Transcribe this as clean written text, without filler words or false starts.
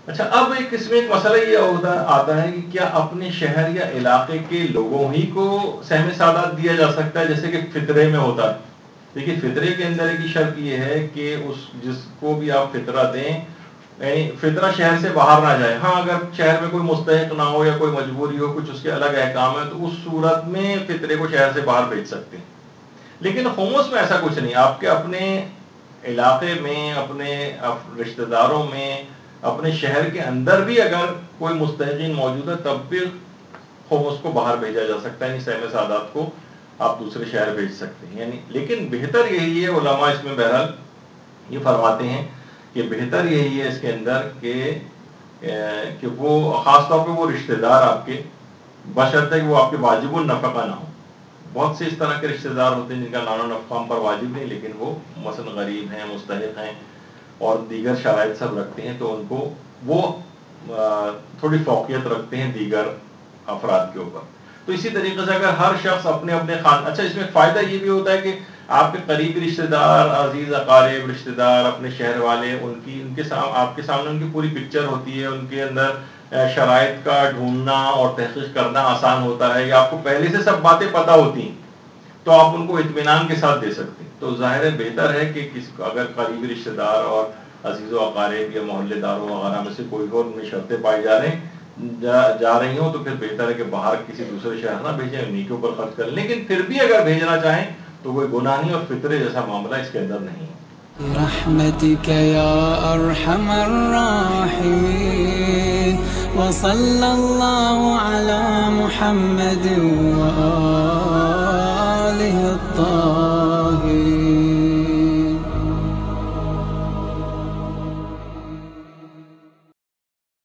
اچھا، اب اس میں ایک مسئلہ یہ آتا ہے کہ کیا اپنے شہر یا علاقے کے لوگوں ہی کو سہم سعادت دیا جا سکتا ہے جیسے کہ فطرے میں ہوتا ہے؟ دیکھیے فطرے کے اندر ایک شرط یہ ہے کہ جس کو بھی آپ فطرہ دیں، یعنی فطرہ شہر سے باہر نہ جائے. ہاں اگر شہر میں کوئی مستحق نہ ہو یا کوئی مجبوری ہو، کچھ اس کے الگ احکام ہے، تو اس صورت میں فطرے کو شہر سے باہر بھیج سکتے ہیں. لیکن خمس میں ایسا کچھ نہیں. آپ کے اپنے علاقے میں، اپنے رشتہ داروں میں، اپنے شہر کے اندر بھی اگر کوئی مستحقین موجود ہے تب بھی خمس کو باہر بھیجا جا سکتا ہے. یعنی سہم سعادت کو آپ دوسرے شہر بھیج سکتے ہیں. یعنی لیکن بہتر یہی ہے، علماء اس میں بہرحال یہ فرماتے ہیں کہ بہتر یہی ہے اس کے اندر کہ وہ خاص طور پہ وہ رشتہ دار آپ کے، بشرطے کہ وہ آپ کے واجب النفقہ نہ ہو. بہت سے اس طرح کے رشتہ دار ہوتے ہیں جن کا نان و نفقہ ہم پر واجب نہیں، لیکن وہ مثلا غریب ہیں، مستحق ہیں اور دیگر شرائط سب رکھتے ہیں، تو ان کو وہ تھوڑی فوقیت رکھتے ہیں دیگر افراد کے اوپر. تو اسی طریقے سے اگر ہر شخص اپنے اپنے اچھا اس میں فائدہ یہ بھی ہوتا ہے کہ آپ کے قریبی رشتہ دار، عزیز اقارب رشتہ دار، اپنے شہر والے، آپ کے سامنے ان کی پوری پکچر ہوتی ہے. ان کے اندر شرائط کا ڈھونڈنا اور تحقیق کرنا آسان ہوتا ہے، یا آپ کو پہلے سے سب باتیں پتہ ہوتی ہیں تو آپ ان کو اطمینان کے ساتھ دے سکتے ہیں. تو ظاہر ہے بہتر ہے کہ اگر قریبی رشتہ دار اور عزیز و اقارب یا محلے داروں وغیرہ میں سے کوئی اور ان میں شرطیں پائی جا رہی ہوں تو پھر بہتر ہے کہ باہر کسی دوسرے شہر نہ بھیجیں، انہیں کے اوپر خرچ کریں. لیکن پھر بھی اگر بھیجنا چاہیں تو کوئی گناہ نہیں، اور فطرے جیسا معاملہ اس کے اندر نہیں ہے. برحمتك يا أرحم الراحمين وصلى الله على محمد وآله